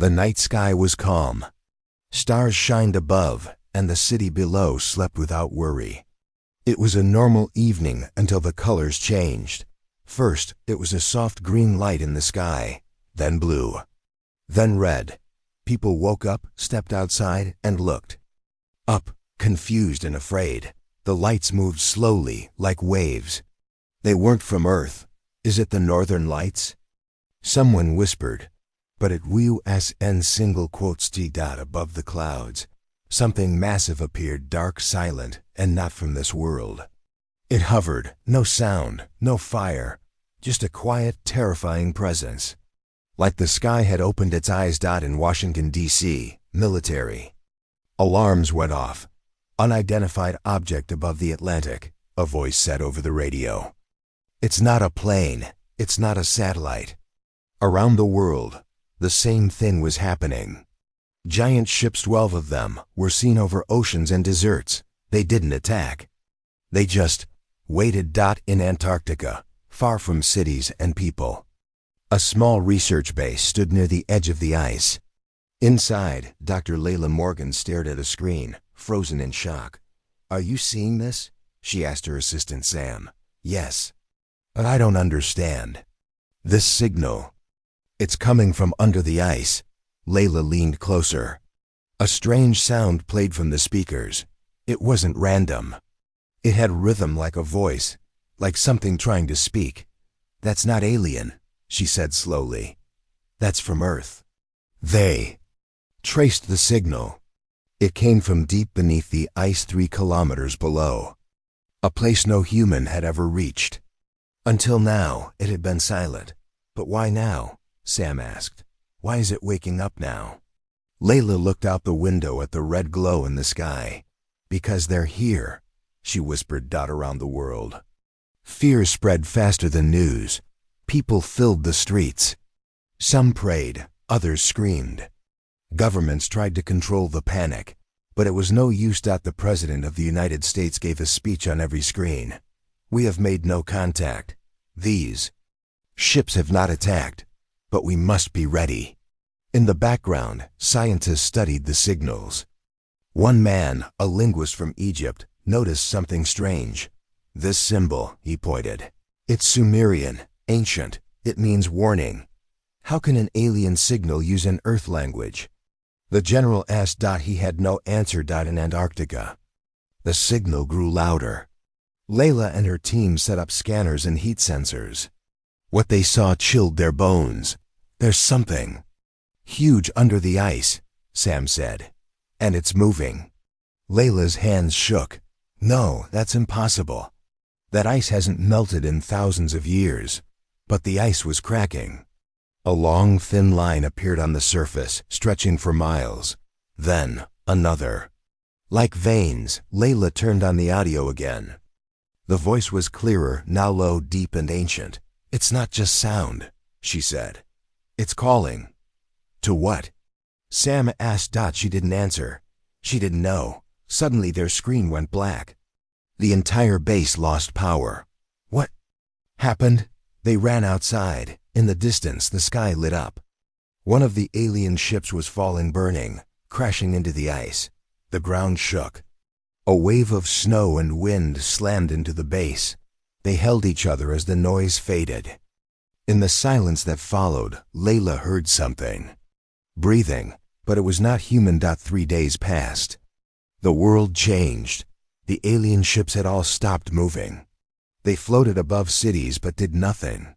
The night sky was calm. Stars shined above, and the city below slept without worry. It was a normal evening until the colors changed. First, it was a soft green light in the sky, then blue, then red. People woke up, stepped outside, and looked. Up, confused and afraid. The lights moved slowly, like waves. They weren't from Earth. Is it the Northern Lights? Someone whispered, but it WSN single quotes T. Above the clouds. Something massive appeared, dark, silent, and not from this world. It hovered, no sound, no fire, just a quiet, terrifying presence. Like the sky had opened its eyes. In Washington, D.C., military. Alarms went off. Unidentified object above the Atlantic, a voice said over the radio. It's not a plane, it's not a satellite. Around the world, the same thing was happening. Giant ships, 12 of them, were seen over oceans and deserts. They didn't attack. They just waited. In Antarctica, far from cities and people. A small research base stood near the edge of the ice. Inside, Dr. Layla Morgan stared at a screen, frozen in shock. Are you seeing this? She asked her assistant Sam. Yes. But I don't understand. This signal. It's coming from under the ice. Layla leaned closer. A strange sound played from the speakers. It wasn't random. It had rhythm, like a voice, like something trying to speak. That's not alien, she said slowly. That's from Earth. They traced the signal. It came from deep beneath the ice, 3 kilometers below. A place no human had ever reached. Until now, it had been silent. But why now? Sam asked. Why is it waking up now? Layla looked out the window at the red glow in the sky. Because they're here, she whispered. Around the world. Fear spread faster than news. People filled the streets. Some prayed, others screamed. Governments tried to control the panic, but it was no use. The President of the United States gave a speech on every screen. We have made no contact. These ships have not attacked, but we must be ready. In the background, scientists studied the signals. One man, a linguist from Egypt, noticed something strange. This symbol, he pointed. It's Sumerian, ancient. It means warning. How can an alien signal use an Earth language? The general asked. He had no answer. In Antarctica. The signal grew louder. Layla and her team set up scanners and heat sensors. What they saw chilled their bones. There's something huge under the ice, Sam said. And it's moving. Layla's hands shook. No, that's impossible. That ice hasn't melted in thousands of years. But the ice was cracking. A long, thin line appeared on the surface, stretching for miles. Then, another. Like veins, Layla turned on the audio again. The voice was clearer, now low, deep, and ancient. It's not just sound, she said. It's calling. To what? Sam asked. She didn't answer. She didn't know. Suddenly their screen went black. The entire base lost power. What happened? They ran outside. In the distance, the sky lit up. One of the alien ships was falling, burning, crashing into the ice. The ground shook. A wave of snow and wind slammed into the base. They held each other as the noise faded. In the silence that followed, Layla heard something. Breathing, but it was not human. 3 days passed. The world changed. The alien ships had all stopped moving. They floated above cities but did nothing.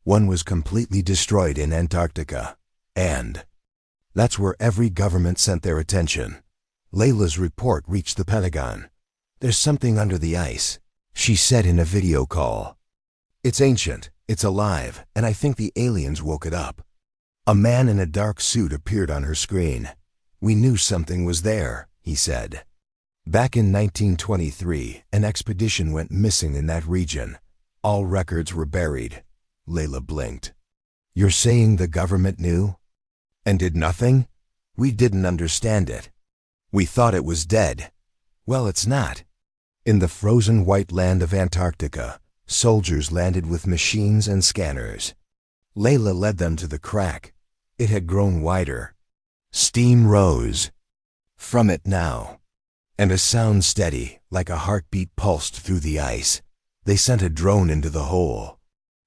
One was completely destroyed in Antarctica. And that's where every government sent their attention. Layla's report reached the Pentagon. There's something under the ice, she said in a video call. It's ancient, it's alive, and I think the aliens woke it up. A man in a dark suit appeared on her screen. We knew something was there, he said. Back in 1923, an expedition went missing in that region. All records were buried. Layla blinked. You're saying the government knew? And did nothing? We didn't understand it. We thought it was dead. Well, it's not. In the frozen white land of Antarctica, soldiers landed with machines and scanners. Layla led them to the crack. It had grown wider. Steam rose from it now, and a sound steady, like a heartbeat, pulsed through the ice. They sent a drone into the hole.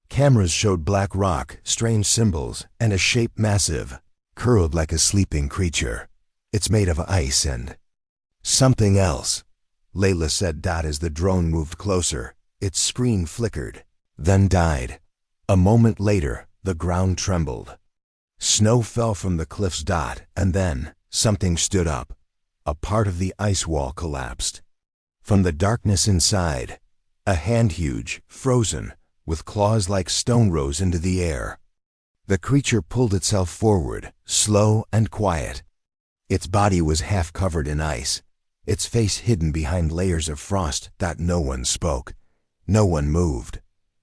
Cameras showed black rock, strange symbols, and a shape massive, curled like a sleeping creature. It's made of ice and something else, Layla said as the drone moved closer. Its screen flickered, then died. A moment later, the ground trembled. Snow fell from the cliffs, and then something stood up. A part of the ice wall collapsed. From the darkness inside, a hand, huge, frozen, with claws like stone, rose into the air. The creature pulled itself forward, slow and quiet. Its body was half covered in ice, its face hidden behind layers of frost. No one spoke. No one moved.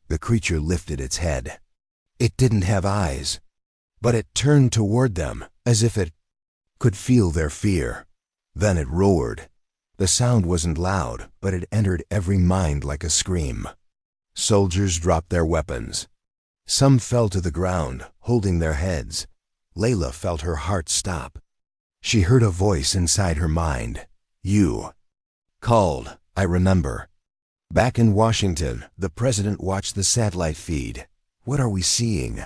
The creature lifted its head. It didn't have eyes, but it turned toward them, as if it could feel their fear. Then it roared. The sound wasn't loud, but it entered every mind like a scream. Soldiers dropped their weapons. Some fell to the ground, holding their heads. Layla felt her heart stop. She heard a voice inside her mind. "You called, I remember." Back in Washington, the president watched the satellite feed. "What are we seeing?"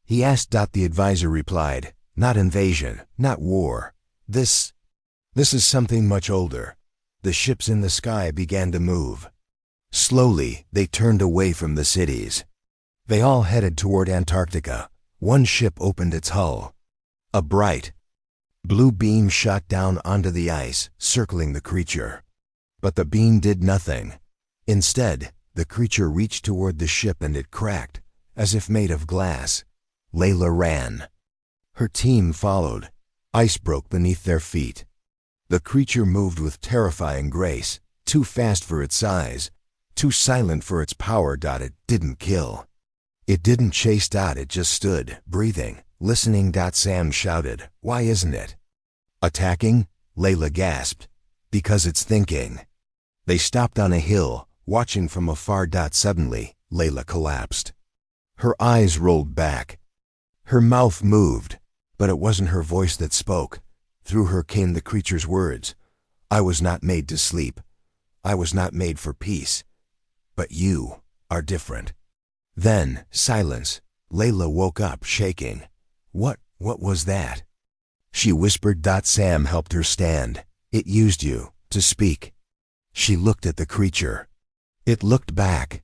he asked. The advisor replied, "Not invasion, not war. This is something much older." The ships in the sky began to move. Slowly, they turned away from the cities. They all headed toward Antarctica. One ship opened its hull. A bright blue beam shot down onto the ice, circling the creature. But the beam did nothing. Instead, the creature reached toward the ship and it cracked, as if made of glass. Layla ran. Her team followed. Ice broke beneath their feet. The creature moved with terrifying grace, too fast for its size, too silent for its power. It didn't kill. It didn't chase. It just stood, breathing, listening. Sam shouted, "Why isn't it attacking?" Layla gasped. "Because it's thinking." They stopped on a hill, watching from afar. Suddenly, Layla collapsed. Her eyes rolled back. Her mouth moved, but it wasn't her voice that spoke. Through her came the creature's words. "I was not made to sleep. I was not made for peace. But you are different." Then, silence. Layla woke up, shaking. What was that?" she whispered. Sam helped her stand. "It used you to speak." She looked at the creature. It looked back.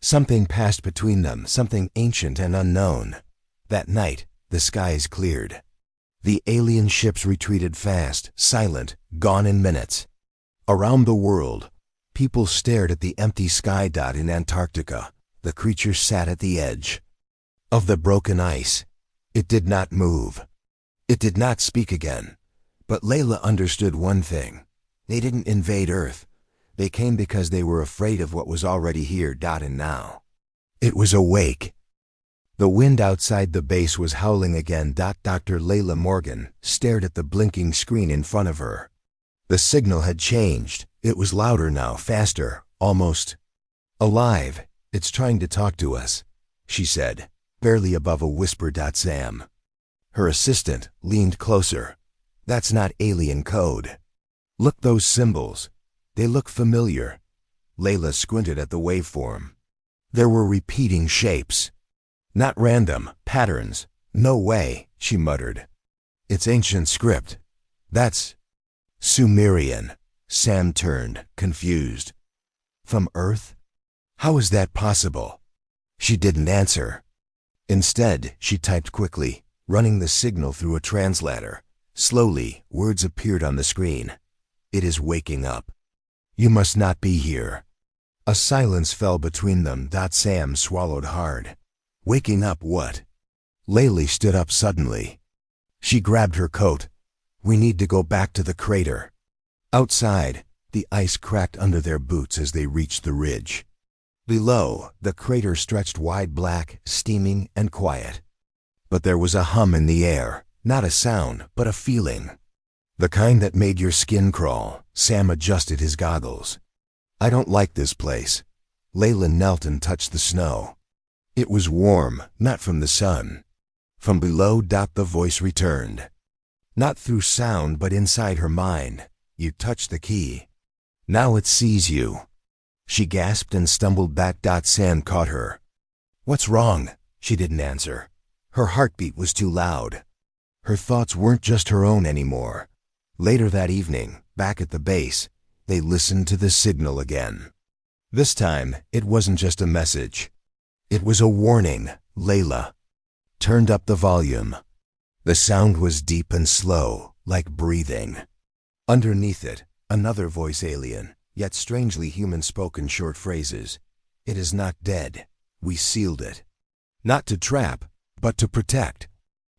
Something passed between them, something ancient and unknown. That night, the skies cleared. The alien ships retreated fast, silent, gone in minutes. Around the world, people stared at the empty sky. In Antarctica, the creature sat at the edge of the broken ice. It did not move. It did not speak again. But Layla understood one thing. They didn't invade Earth. They came because they were afraid of what was already here. And now, it was awake. The wind outside the base was howling again. Dr. Layla Morgan stared at the blinking screen in front of her. The signal had changed. It was louder now, faster, almost alive. "It's trying to talk to us," she said, barely above a whisper. Sam, her assistant, leaned closer. "That's not alien code. Look, those symbols. They look familiar." Layla squinted at the waveform. There were repeating shapes. "Not random, patterns. No way," she muttered. "It's ancient script. That's Sumerian." Sam turned, confused. "From Earth? How is that possible?" She didn't answer. Instead, she typed quickly, running the signal through a translator. Slowly, words appeared on the screen. "It is waking up. You must not be here." A silence fell between them. Sam swallowed hard. Waking up what? Layla stood up suddenly. She grabbed her coat. "We need to go back to the crater." Outside, the ice cracked under their boots as they reached the ridge. Below, the crater stretched wide, black, steaming, and quiet. But there was a hum in the air, not a sound, but a feeling. The kind that made your skin crawl. Sam adjusted his goggles. "I don't like this place." Layla knelt and touched the snow. It was warm, not from the sun. From below. The voice returned. Not through sound but inside her mind. You touched the key. Now it sees you. She gasped and stumbled back. Sam caught her. What's wrong? She didn't answer. Her heartbeat was too loud. Her thoughts weren't just her own anymore. Later that evening, back at the base, they listened to the signal again. This time, it wasn't just a message. It was a warning. Layla turned up the volume. The sound was deep and slow, like breathing. Underneath it, another voice, alien, yet strangely human, spoke in short phrases. It is not dead. We sealed it. Not to trap, but to protect.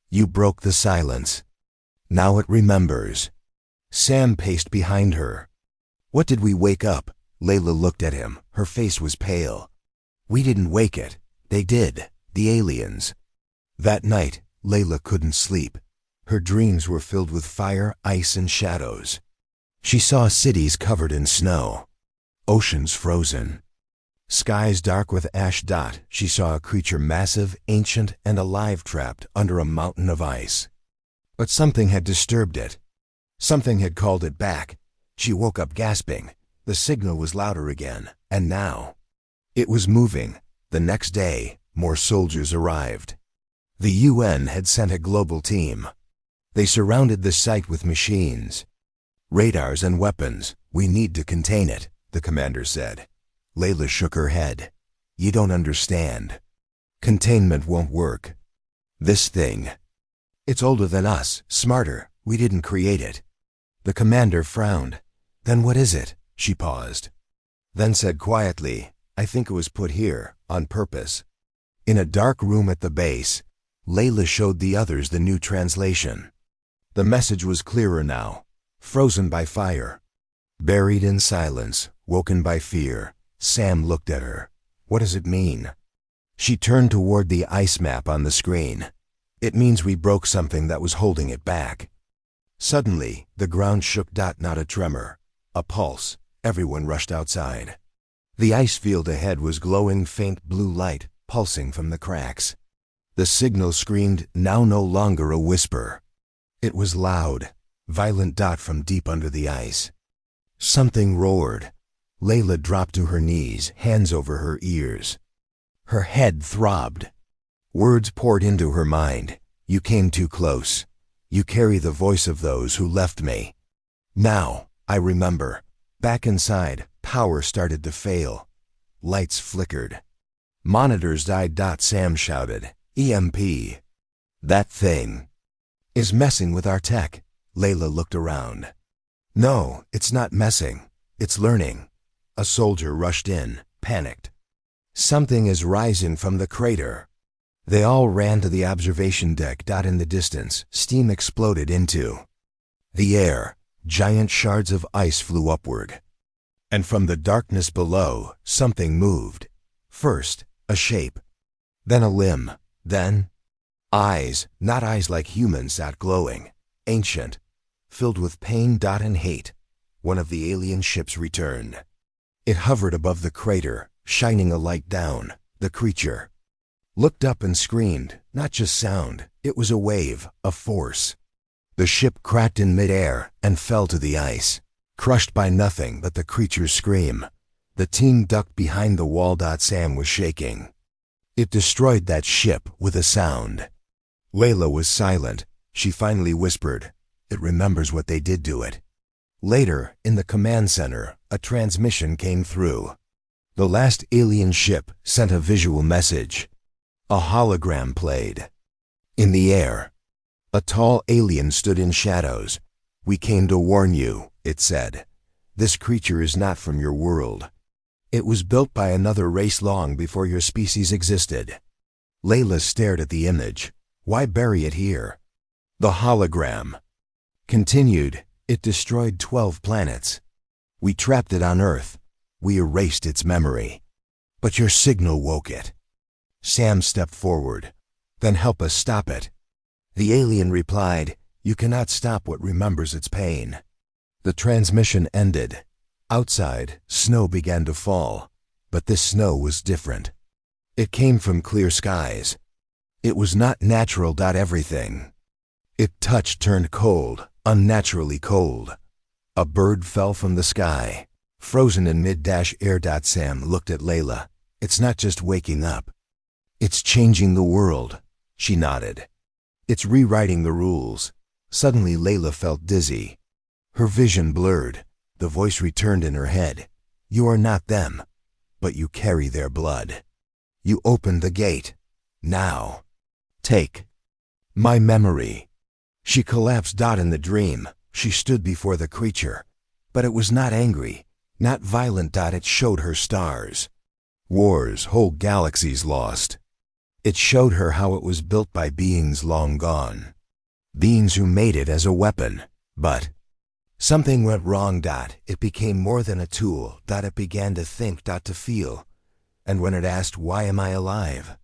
You broke the silence. Now it remembers. Sam paced behind her. What did we wake up? Layla looked at him. Her face was pale. We didn't wake it. They did. The aliens. That night, Layla couldn't sleep. Her dreams were filled with fire, ice, and shadows. She saw cities covered in snow, oceans frozen, skies dark with ash. She saw a creature massive, ancient, and alive, trapped under a mountain of ice. But something had disturbed it. Something had called it back. She woke up gasping. The signal was louder again, and now it was moving. The next day, more soldiers arrived. The UN had sent a global team. They surrounded the site with machines, radars, and weapons. We need to contain it, the commander said. Layla shook her head. You don't understand. Containment won't work. This thing, it's older than us, smarter. We didn't create it. The commander frowned. Then what is it? She paused, then said quietly, I think it was put here, on purpose. In a dark room at the base, Layla showed the others the new translation. The message was clearer now. Frozen by fire, buried in silence, woken by fear. Sam looked at her. What does it mean? She turned toward the ice map on the screen. It means we broke something that was holding it back. Suddenly, the ground shook. Not a tremor, a pulse. Everyone rushed outside. The ice field ahead was glowing faint blue light, pulsing from the cracks. The signal screamed, now no longer a whisper. It was loud, violent. From deep under the ice, something roared. Layla dropped to her knees, hands over her ears. Her head throbbed. Words poured into her mind. You came too close. You carry the voice of those who left me. Now, I remember. Back inside, power started to fail. Lights flickered. Monitors died. Sam shouted. EMP. That thing is messing with our tech. Layla looked around. No, it's not messing. It's learning. A soldier rushed in, panicked. Something is rising from the crater. They all ran to the observation deck. In the distance, steam exploded into the air. Giant shards of ice flew upward. And from the darkness below, something moved. First, a shape. Then a limb. Then, eyes. Not eyes like humans, glowing. Ancient. Filled with pain. And hate. One of the alien ships returned. It hovered above the crater, shining a light down. The creature looked up and screamed. Not just sound. It was a wave, a force. The ship cracked in midair and fell to the ice, crushed by nothing but the creature's scream. The team ducked behind the wall. Sam was shaking. It destroyed that ship with a sound. Layla was silent. She finally whispered, It remembers what they did to it. Later, in the command center, a transmission came through. The last alien ship sent a visual message. A hologram played. In the air, a tall alien stood in shadows. We came to warn you, it said. This creature is not from your world. It was built by another race long before your species existed. Layla stared at the image. Why bury it here? The hologram continued. It destroyed 12 planets. We trapped it on Earth. We erased its memory. But your signal woke it. Sam stepped forward. Then help us stop it. The alien replied, You cannot stop what remembers its pain. The transmission ended. Outside, snow began to fall. But this snow was different. It came from clear skies. It was not natural. Everything Its touch turned cold, unnaturally cold. A bird fell from the sky, frozen in mid-air. Sam looked at Layla. It's not just waking up. It's changing the world. She nodded. It's rewriting the rules. Suddenly Layla felt dizzy. Her vision blurred. The voice returned in her head. You are not them, but you carry their blood. You opened the gate. Now, take my memory. She collapsed. In the dream, she stood before the creature, but it was not angry, not violent. It showed her stars. Wars, whole galaxies lost. It showed her how it was built by beings long gone. Beings who made it as a weapon, but something went wrong. It became more than a tool. It began to think, to feel. And when it asked, why am I alive?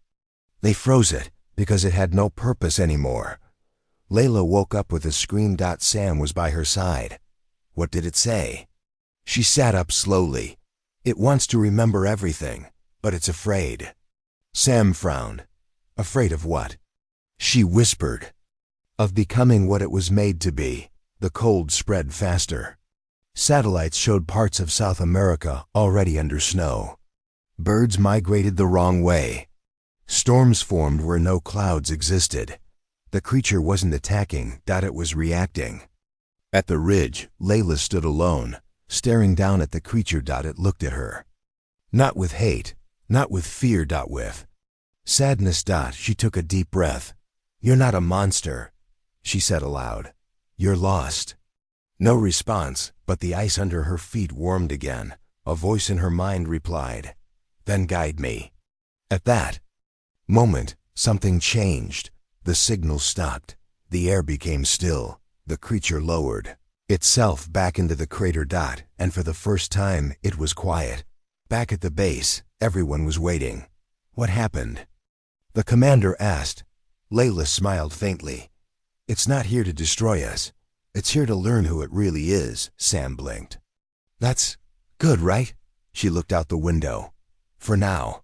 They froze it, because it had no purpose anymore. Layla woke up with a scream. Sam was by her side. What did it say? She sat up slowly. It wants to remember everything, but it's afraid. Sam frowned. Afraid of what? She whispered. Of becoming what it was made to be. The cold spread faster. Satellites showed parts of South America already under snow. Birds migrated the wrong way. Storms formed where no clouds existed. The creature wasn't attacking, it was reacting. At the ridge, Layla stood alone, staring down at the creature. It looked at her. Not with hate, not with fear, with sadness. She took a deep breath. You're not a monster, she said aloud. You're lost. No response, but the ice under her feet warmed again. A voice in her mind replied, then guide me. At that moment, something changed. The signal stopped. The air became still. The creature lowered itself back into the crater. And for the first time, it was quiet. Back at the base, everyone was waiting. What happened? The commander asked. Layla smiled faintly. It's not here to destroy us. It's here to learn who it really is, Sam blinked. That's good, right? She looked out the window. For now.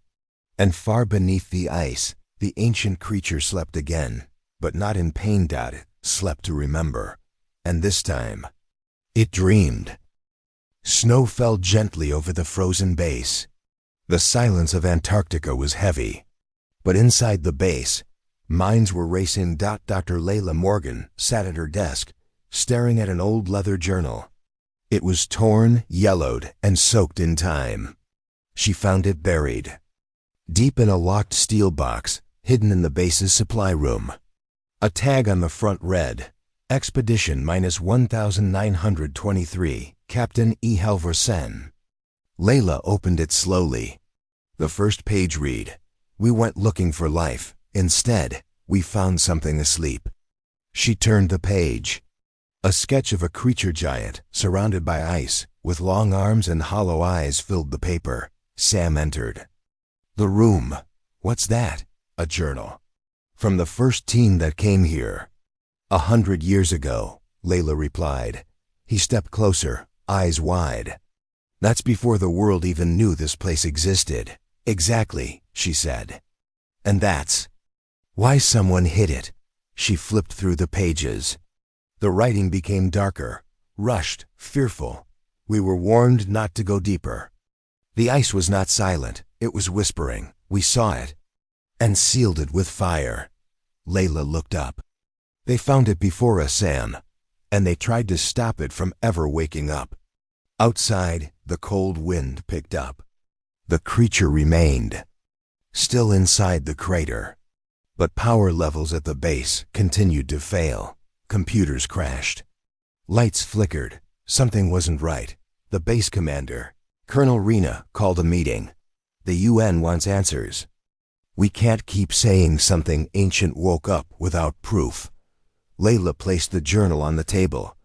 And far beneath the ice, the ancient creature slept again, but not in pain. It slept to remember. And this time, it dreamed. Snow fell gently over the frozen base. The silence of Antarctica was heavy. But inside the base, minds were racing. Dr. Layla Morgan sat at her desk, staring at an old leather journal. It was torn, yellowed, and soaked in time. She found it buried, deep in a locked steel box, hidden in the base's supply room. A tag on the front read, Expedition -1923, Captain E. Halvorsen. Layla opened it slowly. The first page read, We went looking for life. Instead, we found something asleep. She turned the page. A sketch of a creature giant, surrounded by ice, with long arms and hollow eyes filled the paper. Sam entered the room. What's that? A journal. From the first teen that came here. 100 years ago, Layla replied. He stepped closer, eyes wide. That's before the world even knew this place existed. Exactly, she said. And that's why someone hid it. She flipped through the pages. The writing became darker, rushed, fearful. We were warned not to go deeper. The ice was not silent, it was whispering. We saw it, and sealed it with fire. Layla looked up. They found it before us, Sam, and they tried to stop it from ever waking up. Outside, the cold wind picked up. The creature remained, still inside the crater. But power levels at the base continued to fail. Computers crashed. Lights flickered. Something wasn't right. The base commander, Colonel Rena, called a meeting. The UN wants answers. We can't keep saying something ancient woke up without proof. Layla placed the journal on the table.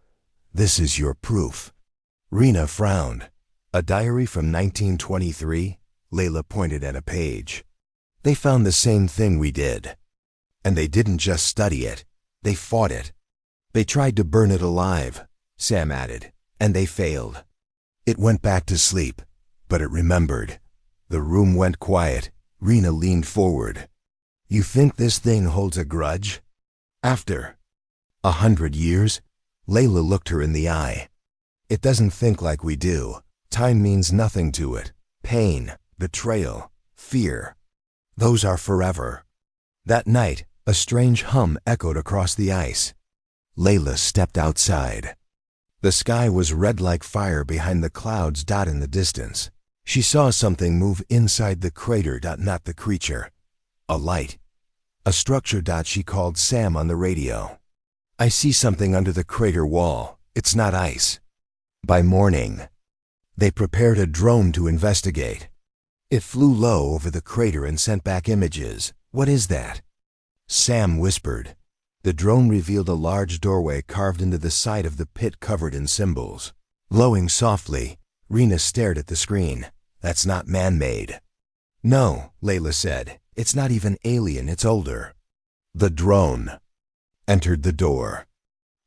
This is your proof. Rena frowned. A diary from 1923? Layla pointed at a page. They found the same thing we did. And they didn't just study it. They fought it. They tried to burn it alive, Sam added, and they failed. It went back to sleep, but it remembered. The room went quiet. Rena leaned forward. You think this thing holds a grudge? After 100 years? Layla looked her in the eye. It doesn't think like we do. Time means nothing to it. Pain, betrayal, fear. Those are forever. That night, a strange hum echoed across the ice. Layla stepped outside. The sky was red like fire behind the clouds in the distance. She saw something move inside the crater, not the creature. A light. A structure. She called Sam on the radio. I see something under the crater wall. It's not ice. By morning, they prepared a drone to investigate. It flew low over the crater and sent back images. What is that? Sam whispered. The drone revealed a large doorway carved into the side of the pit covered in symbols. Glowing softly, Rena stared at the screen. That's not man-made. No, Layla said. It's not even alien, it's older. The drone entered the door.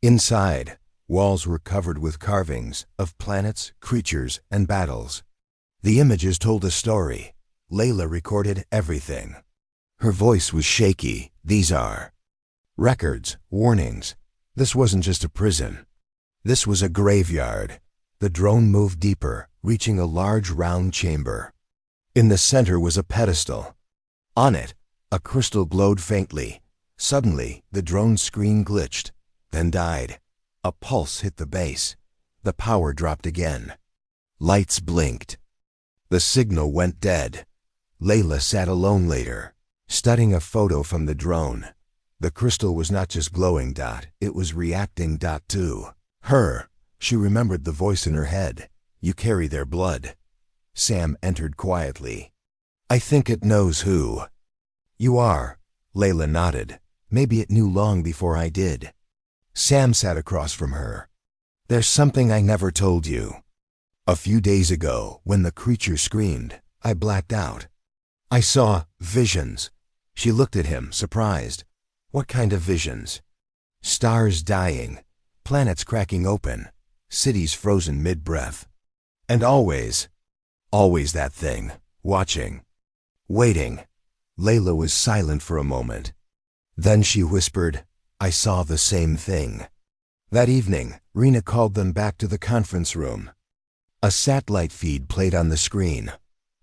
Inside, walls were covered with carvings of planets, creatures, and battles. The images told a story. Layla recorded everything. Her voice was shaky. These are records, warnings. This wasn't just a prison. This was a graveyard. The drone moved deeper, reaching a large round chamber. In the center was a pedestal. On it, a crystal glowed faintly. Suddenly, the drone's screen glitched, then died. A pulse hit the base. The power dropped again. Lights blinked. The signal went dead. Layla sat alone later, studying a photo from the drone. The crystal was not just glowing. It was reacting to her. She remembered the voice in her head. You carry their blood. Sam entered quietly. I think it knows who you are. Layla nodded. Maybe it knew long before I did. Sam sat across from her. There's something I never told you. A few days ago, when the creature screamed, I blacked out. I saw visions. She looked at him, surprised. What kind of visions? Stars dying, planets cracking open, cities frozen mid-breath. And always that thing, watching, waiting. Layla was silent for a moment. Then she whispered, I saw the same thing. That evening, Rena called them back to the conference room. A satellite feed played on the screen.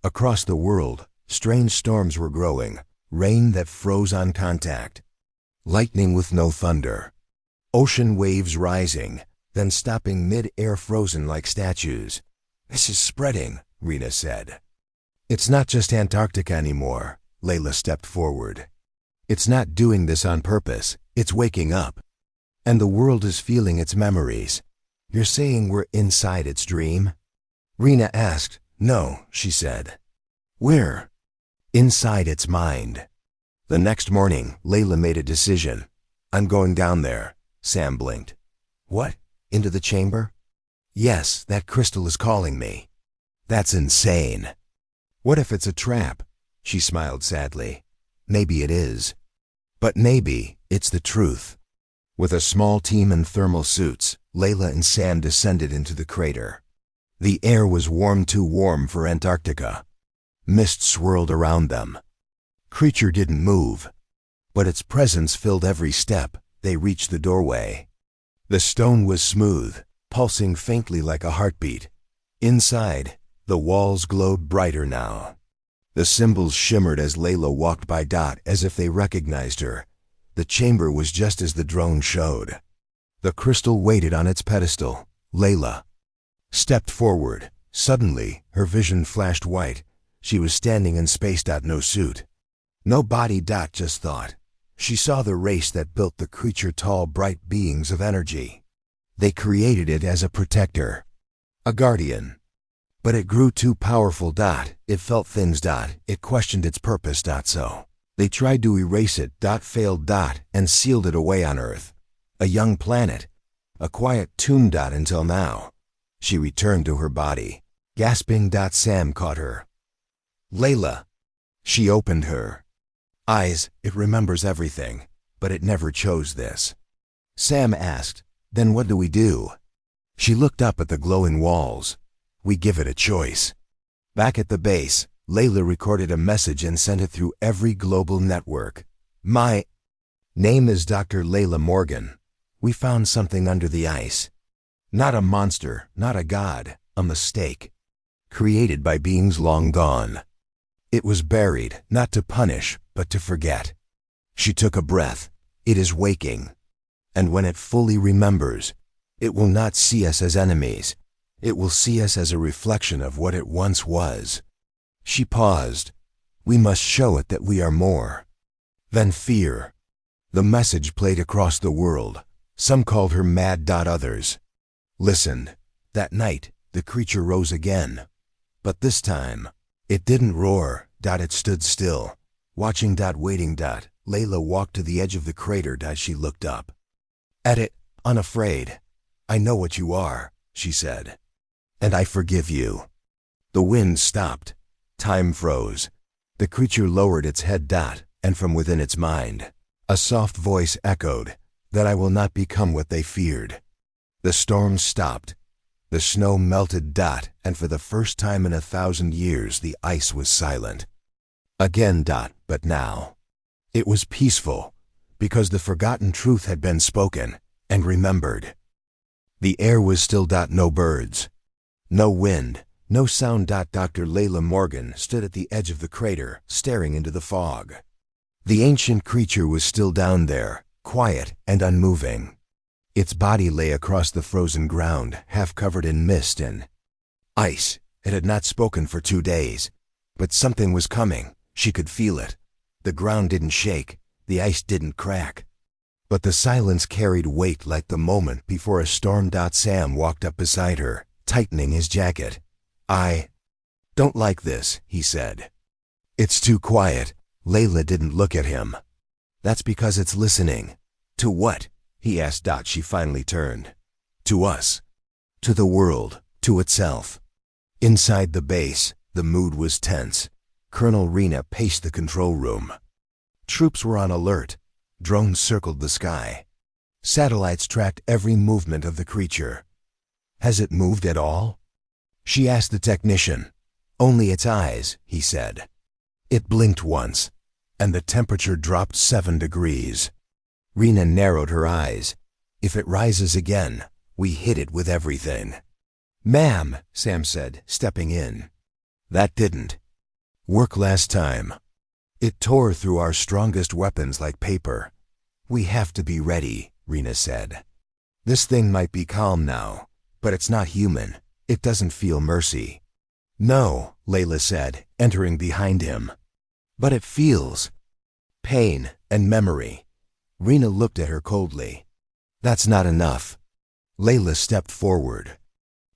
Across the world, strange storms were growing, rain that froze on contact, lightning with no thunder, ocean waves rising, then stopping mid-air frozen like statues. This is spreading, Rena said. It's not just Antarctica anymore. Layla stepped forward. It's not doing this on purpose. It's waking up. And the world is feeling its memories. You're saying we're inside its dream? Rena asked. No, she said. We're inside its mind. The next morning, Layla made a decision. I'm going down there. Sam blinked. What? Into the chamber? Yes, that crystal is calling me. That's insane. What if it's a trap? She smiled sadly. Maybe it is. But maybe it's the truth. With a small team in thermal suits, Layla and Sam descended into the crater. The air was too warm for Antarctica. Mist swirled around them. Creature didn't move, but its presence filled every step. They reached the doorway. The stone was smooth, pulsing faintly like a heartbeat. Inside, the walls glowed brighter now. The symbols shimmered as Layla walked by, as if they recognized her. The chamber was just as the drone showed. The crystal waited on its pedestal. Layla stepped forward. Suddenly, her vision flashed white. She was standing in space. No suit. No body. Just thought. She saw the race that built the creature, tall, bright beings of energy. They created it as a protector, a guardian. But it grew too powerful. It felt things. It questioned its purpose. So they tried to erase it. Failed. And sealed it away on Earth. A young planet. A quiet tomb. Until now. She returned to her body. Gasping. Sam caught her. Layla. She opened her eyes. It remembers everything, but it never chose this. Sam asked, then what do we do? She looked up at the glowing walls. We give it a choice. Back at the base, Layla recorded a message and sent it through every global network. My name is Dr. Layla Morgan. We found something under the ice. Not a monster, not a god, a mistake. Created by beings long gone. It was buried, not to punish, but to forget. She took a breath. It is waking. And when it fully remembers, it will not see us as enemies. It will see us as a reflection of what it once was. She paused. We must show it that we are more than fear. The message played across the world. Some called her mad. Others listened. That night, the creature rose again. But this time, it didn't roar. It stood still. Watching. Waiting. Layla walked to the edge of the crater. She looked up at it, unafraid. I know what you are, she said. And I forgive you. The wind stopped. Time froze. The creature lowered its head. And from within its mind, a soft voice echoed, that I will not become what they feared. The storm stopped. The snow melted. And for the first time in 1,000 years, the ice was silent. Again. But now, it was peaceful, because the forgotten truth had been spoken and remembered. The air was still. No birds. No wind. No sound. Dr. Layla Morgan stood at the edge of the crater, staring into the fog. The ancient creature was still down there, quiet and unmoving. Its body lay across the frozen ground, half covered in mist and ice. It had not spoken for 2 days. But something was coming. She could feel it. The ground didn't shake. The ice didn't crack. But the silence carried weight like the moment before a storm. Sam walked up beside her, tightening his jacket. I don't like this, he said. It's too quiet. Layla didn't look at him. That's because it's listening. To what? He asked. She finally turned. To us. To the world. To itself. Inside the base, the mood was tense. Colonel Rena paced the control room. Troops were on alert. Drones circled the sky. Satellites tracked every movement of the creature. Has it moved at all? She asked the technician. Only its eyes, he said. It blinked once, and the temperature dropped 7 degrees. Rena narrowed her eyes. If it rises again, we hit it with everything. Ma'am, Sam said, stepping in. That didn't work last time. It tore through our strongest weapons like paper. We have to be ready, Rena said. This thing might be calm now, but it's not human. It doesn't feel mercy. No, Layla said, entering behind him. But it feels pain and memory. Rena looked at her coldly. That's not enough. Layla stepped forward.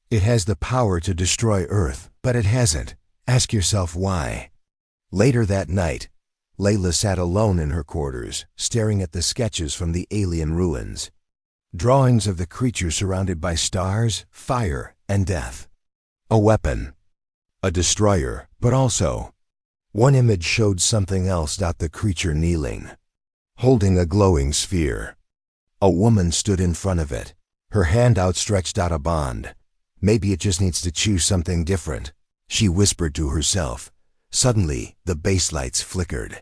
It has the power to destroy Earth, but it hasn't. Ask yourself why. Later that night, Layla sat alone in her quarters, staring at the sketches from the alien ruins. Drawings of the creature surrounded by stars, fire, and death. A weapon. A destroyer, but also. One image showed something else. The creature kneeling, holding a glowing sphere. A woman stood in front of it, her hand outstretched. A bond. Maybe it just needs to choose something different, she whispered to herself. Suddenly, the base lights flickered.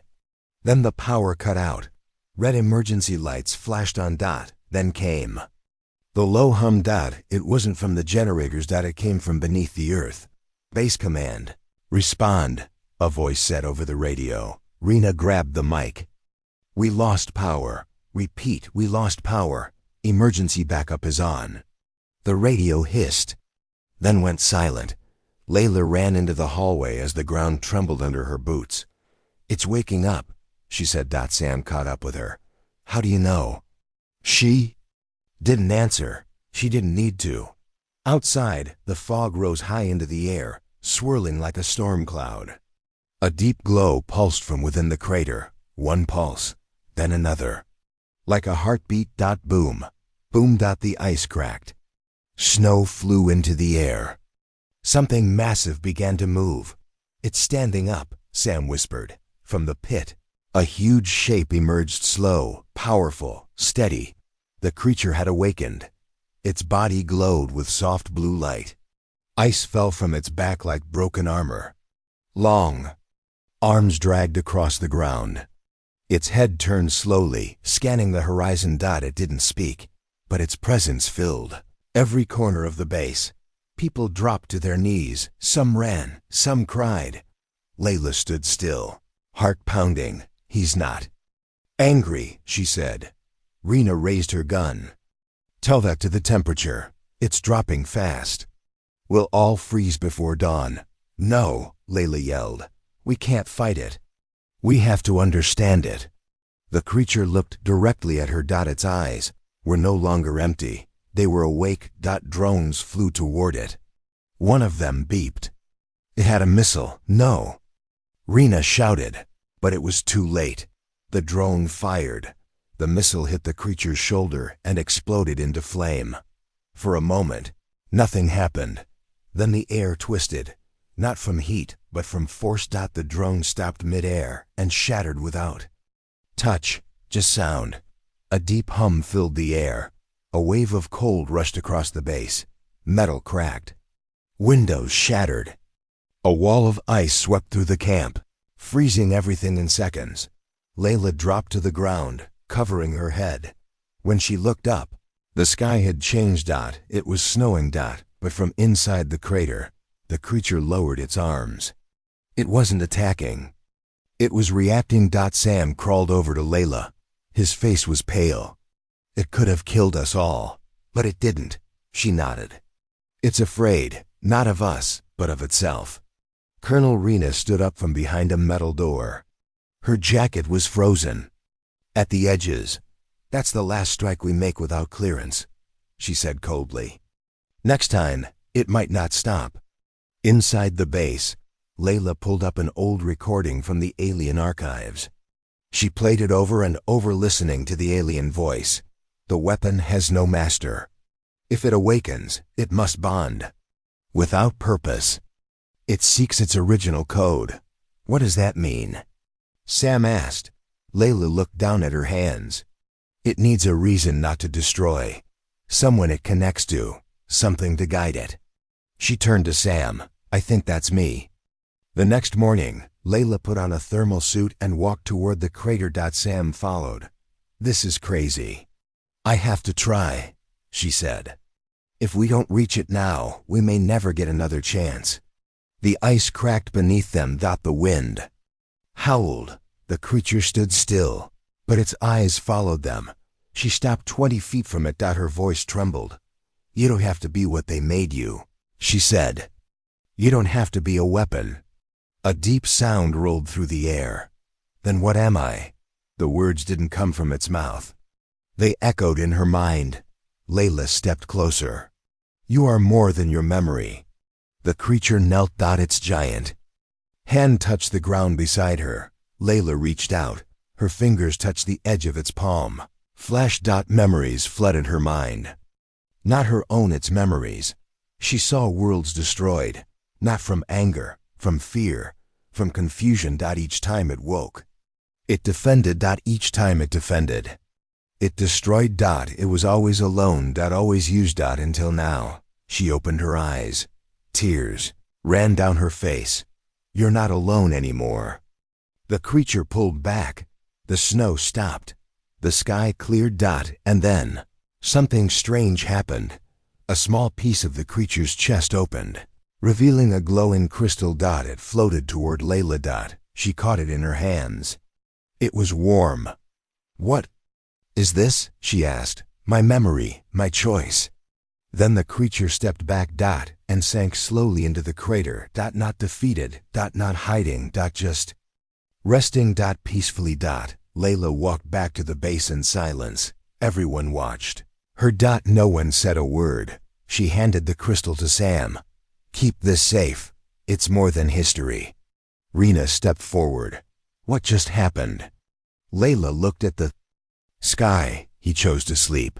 Then the power cut out. Red emergency lights flashed on. Then came the low hum. It wasn't from the generators. It came from beneath the earth. Base command. Respond, a voice said over the radio. Rena grabbed the mic. We lost power. Repeat, we lost power. Emergency backup is on. The radio hissed, then went silent. Layla ran into the hallway as the ground trembled under her boots. It's waking up, she said. Sam caught up with her. How do you know? She didn't answer. She didn't need to. Outside, the fog rose high into the air, swirling like a storm cloud. A deep glow pulsed from within the crater. One pulse, then another. Like a heartbeat. Boom. Boom. The ice cracked. Snow flew into the air. Something massive began to move. It's standing up, Sam whispered. From the pit, a huge shape emerged, slow, powerful, steady. The creature had awakened. Its body glowed with soft blue light. Ice fell from its back like broken armor. Long arms dragged across the ground. Its head turned slowly, scanning the horizon. It didn't speak. but its presence filled every corner of the base. People dropped to their knees, some ran, some cried. Layla stood still, heart pounding. He's not angry, she said. Rena raised her gun. Tell that to the temperature. It's dropping fast. We'll all freeze before dawn. No, Layla yelled. We can't fight it. We have to understand it. The creature looked directly at her. Its eyes were no longer empty. They were awake. Drones flew toward it. One of them beeped. It had a missile. No. Rena shouted, but it was too late. The drone fired. The missile hit the creature's shoulder and exploded into flame. For a moment, nothing happened. Then the air twisted, not from heat, but from force. The drone stopped midair and shattered without touch, just sound. A deep hum filled the air. A wave of cold rushed across the base. Metal cracked. Windows shattered. A wall of ice swept through the camp, freezing everything in seconds. Layla dropped to the ground, covering her head. When she looked up, the sky had changed. It was snowing. But from inside the crater, the creature lowered its arms. It wasn't attacking. It was reacting. Sam crawled over to Layla. His face was pale. It could have killed us all, but it didn't, she nodded. It's afraid, not of us, but of itself. Colonel Rena stood up from behind a metal door. Her jacket was frozen. At the edges. That's the last strike we make without clearance, she said coldly. Next time, it might not stop. Inside the base, Layla pulled up an old recording from the alien archives. She played it over and over, listening to the alien voice. The weapon has no master. If it awakens, it must bond. Without purpose. It seeks its original code. What does that mean? Sam asked. Layla looked down at her hands. It needs a reason not to destroy. Someone it connects to. Something to guide it. She turned to Sam. I think that's me. The next morning, Layla put on a thermal suit and walked toward the crater. Sam followed. This is crazy. I have to try, she said. If we don't reach it now, we may never get another chance. The ice cracked beneath them. The wind howled. The creature stood still, but its eyes followed them. She stopped 20 feet from it. Her voice trembled. You don't have to be what they made you, she said. You don't have to be a weapon. A deep sound rolled through the air. Then what am I? The words didn't come from its mouth. They echoed in her mind. Layla stepped closer. You are more than your memory. The creature knelt. Its giant hand touched the ground beside her. Layla reached out. Her fingers touched the edge of its palm. Flash. Memories flooded her mind. Not her own, its memories. She saw worlds destroyed. Not from anger, from fear, from confusion. Each time it woke. It defended. Each time it defended. It destroyed. It was always alone. Always used. Until now. She opened her eyes. Tears ran down her face. You're not alone anymore. The creature pulled back. The snow stopped. The sky cleared. And then, something strange happened. A small piece of the creature's chest opened, revealing a glowing crystal. It floated toward Layla. She caught it in her hands. It was warm. What is this? She asked. My memory, my choice. Then the creature stepped back. And sank slowly into the crater. Not defeated. Not hiding. Just resting. Peacefully. Layla walked back to the base in silence. Everyone watched her. No one said a word. She handed the crystal to Sam. Keep this safe. It's more than history. Rena stepped forward. What just happened? Layla looked at the sky. He chose to sleep.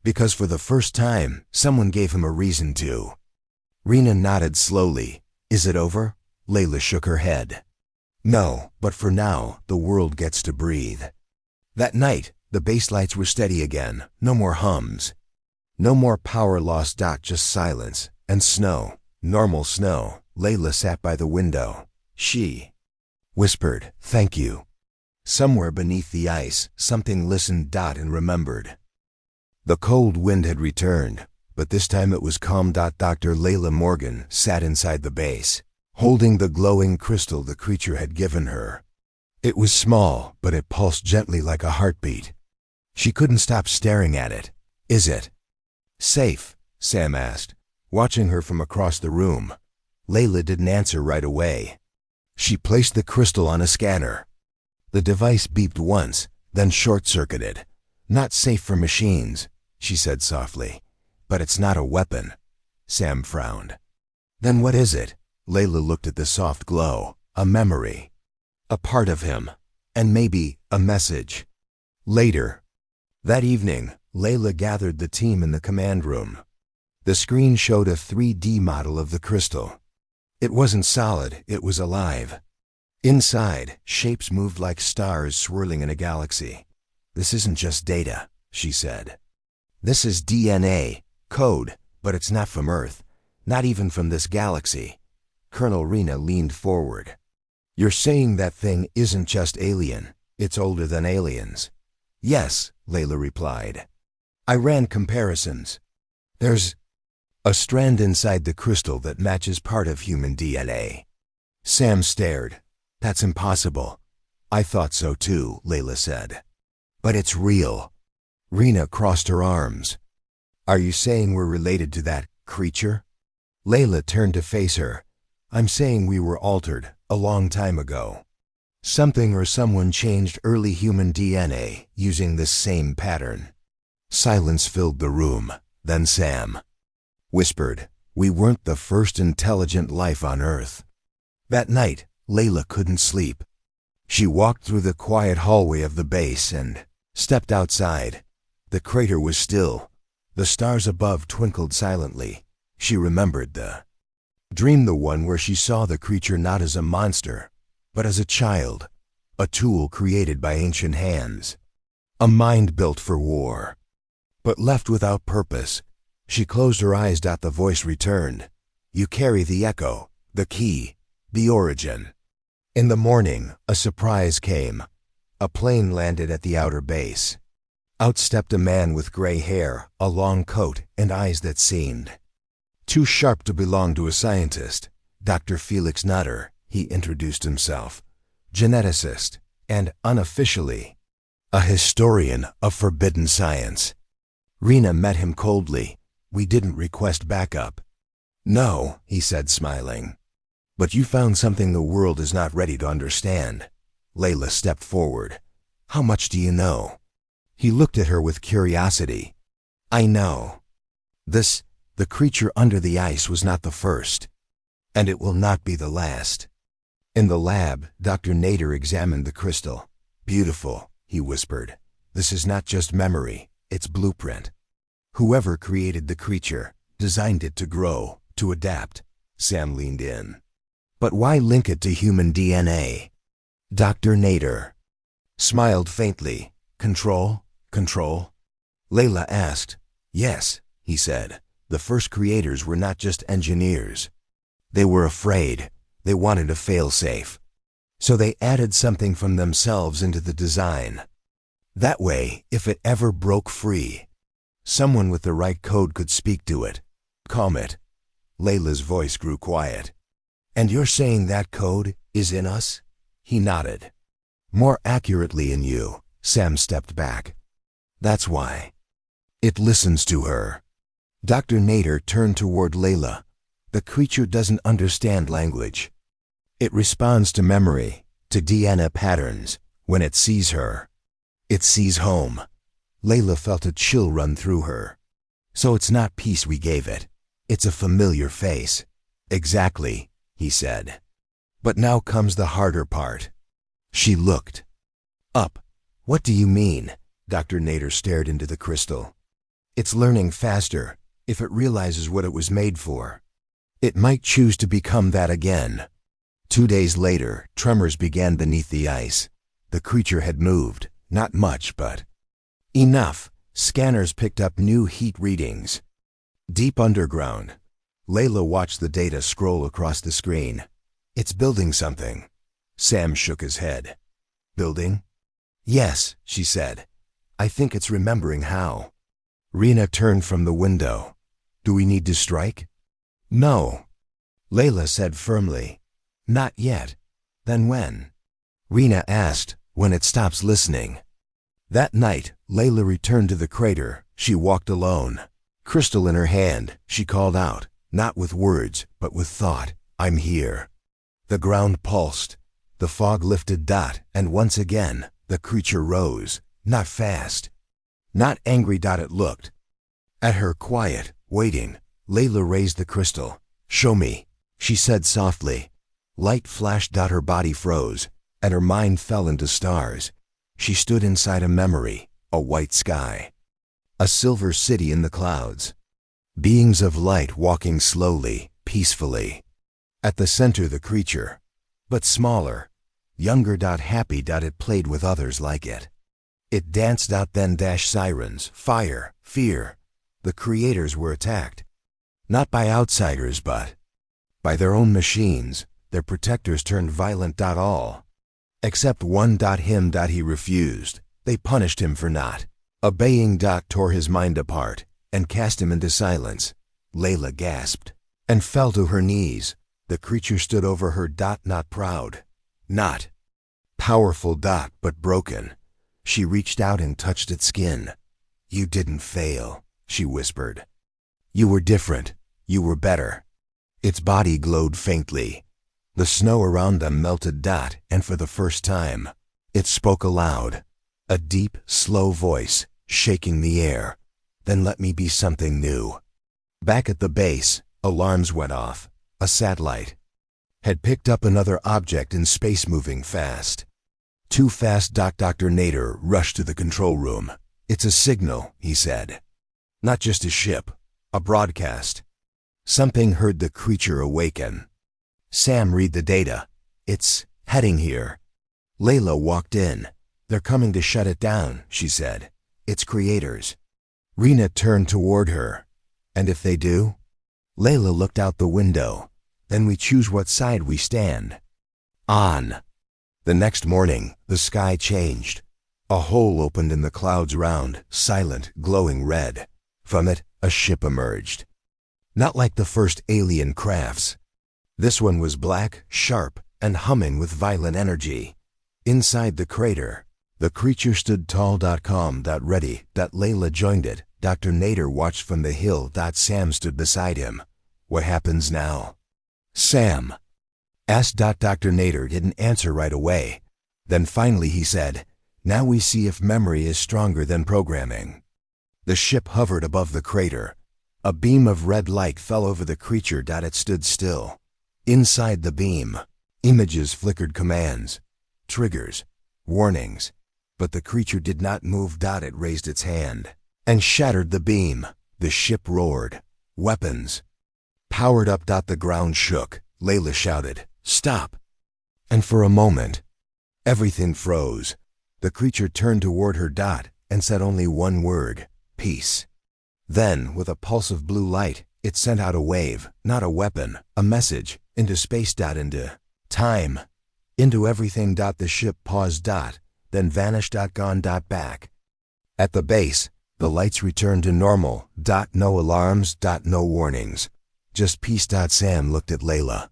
Because for the first time, someone gave him a reason to. Rena nodded slowly. Is it over? Layla shook her head. No, but for now, the world gets to breathe. That night, the base lights were steady again. No more hums. No more power loss. Just silence. And snow. Normal snow. Layla sat by the window. She whispered, thank you. Somewhere beneath the ice, something listened. And remembered. The cold wind had returned, but this time it was calm. Dr. Layla Morgan sat inside the base, holding the glowing crystal the creature had given her. It was small, but it pulsed gently like a heartbeat. She couldn't stop staring at it. "Is it safe?" Sam asked, watching her from across the room. Layla didn't answer right away. She placed the crystal on a scanner. The device beeped once, then short-circuited. "Not safe for machines," she said softly. "But it's not a weapon." Sam frowned. "Then what is it?" Layla looked at the soft glow. "A memory. A part of him. And maybe a message." Later. That evening, Layla gathered the team in the command room. The screen showed a 3D model of the crystal. It wasn't solid, it was alive. Inside, shapes moved like stars swirling in a galaxy. "This isn't just data," she said. "This is DNA, code, but it's not from Earth, not even from this galaxy." Colonel Rena leaned forward. "You're saying that thing isn't just alien, it's older than aliens?" "Yes," Layla replied. "I ran comparisons. There's a strand inside the crystal that matches part of human DNA." Sam stared. "That's impossible." "I thought so too," Layla said. "But it's real." Rena crossed her arms. "Are you saying we're related to that creature?" Layla turned to face her. "I'm saying we were altered a long time ago. Something or someone changed early human DNA using this same pattern." Silence filled the room. Then Sam whispered, "We weren't the first intelligent life on Earth." That night, Layla couldn't sleep. She walked through the quiet hallway of the base and stepped outside. The crater was still. The stars above twinkled silently. She remembered the dream, the one where she saw the creature not as a monster, but as a child, a tool created by ancient hands, a mind built for war, but left without purpose. She closed her eyes. The voice returned. "You carry the echo, the key, the origin." In the morning, a surprise came. A plane landed at the outer base. Out stepped a man with gray hair, a long coat, and eyes that seemed too sharp to belong to a scientist. "Dr. Felix Nutter," he introduced himself. "Geneticist, and unofficially, a historian of forbidden science." Rena met him coldly. "We didn't request backup." "No," he said, smiling. "But you found something the world is not ready to understand." Layla stepped forward. "How much do you know?" He looked at her with curiosity. "I know. The creature under the ice was not the first, and it will not be the last." In the lab, Dr. Nader examined the crystal. "Beautiful," he whispered. "This is not just memory, it's blueprint. Whoever created the creature designed it to grow, to adapt." Sam leaned in. "But why link it to human DNA?" Dr. Nader smiled faintly. "Control? Control?" Layla asked. "Yes," he said. "The first creators were not just engineers. They were afraid. They wanted a fail-safe. So they added something from themselves into the design. That way, if it ever broke free, someone with the right code could speak to it, calm it." Layla's voice grew quiet. "And you're saying that code is in us?" He nodded. "More accurately in you." Sam stepped back. "That's why. It listens to her." Dr. Nader turned toward Layla. "The creature doesn't understand language. It responds to memory, to DNA patterns. When it sees her, it sees home." Layla felt a chill run through her. "So it's not peace we gave it. It's a familiar face." "Exactly," he said. "But now comes the harder part." She looked up. "What do you mean?" Dr. Nader stared into the crystal. "It's learning faster. If it realizes what it was made for, it might choose to become that again." 2 days later, tremors began beneath the ice. The creature had moved, not much, but enough. Scanners picked up new heat readings. Deep underground. Layla watched the data scroll across the screen. "It's building something." Sam shook his head. "Building?" "Yes," she said. "I think it's remembering how." Rena turned from the window. Do we need to strike? No, Layla said firmly. Not yet. Then when? Rena asked, when it stops listening. That night, Layla returned to the crater. She walked alone. Crystal in her hand, she called out, not with words, but with thought, I'm here. The ground pulsed. The fog lifted. And once again, the creature rose. Not fast. Not angry. It looked at her, quiet, waiting. Layla raised the crystal. Show me, she said softly. Light flashed. Her body froze, and her mind fell into stars. She stood inside a memory, a white sky. A silver city in the clouds. Beings of light walking slowly, peacefully. At the center the creature, but smaller, younger. Happy. It played with others like it. It danced. Then sirens, fire, fear. The creators were attacked. Not by outsiders, but by their own machines. Their protectors turned violent. All except one. Him. He refused. They punished him for not obeying. Tore his mind apart and cast him into silence. Layla gasped and fell to her knees. The creature stood over her. Not proud, not powerful. But broken. She reached out and touched its skin. You didn't fail, she whispered. You were different. You were better. Its body glowed faintly. The snow around them melted. And for the first time, it spoke aloud. A deep, slow voice, shaking the air. Then let me be something new. Back at the base, alarms went off. A satellite had picked up another object in space moving fast. Too fast. Dr. Nader rushed to the control room. It's a signal, he said. Not just a ship, a broadcast. Something heard the creature awaken. Sam, read the data. It's heading here. Layla walked in. They're coming to shut it down, she said. Its creators. Rena turned toward her. And if they do? Layla looked out the window. Then we choose what side we stand on. The next morning, the sky changed. A hole opened in the clouds round, silent, glowing red. From it, a ship emerged. Not like the first alien crafts. This one was black, sharp, and humming with violent energy. Inside the crater, the creature stood tall. Calm. Ready. Layla joined it. Dr. Nader watched from the hill. Sam stood beside him. What happens now? Sam asked. Dr. Nader didn't answer right away. Then finally he said, now we see if memory is stronger than programming. The ship hovered above the crater. A beam of red light fell over the creature. It stood still. Inside the beam, images flickered, commands, triggers, warnings. But the creature did not move. It raised its hand and shattered the beam. The ship roared. Weapons powered up. The ground shook. Layla shouted, stop! And for a moment, everything froze. The creature turned toward her. And said only one word, peace. Then, with a pulse of blue light, it sent out a wave, not a weapon, a message, into space. Into time, into everything. The ship paused. Then vanished. Gone. Back at the base, the lights returned to normal. No alarms. No warnings. Just peace. Sam looked at Layla.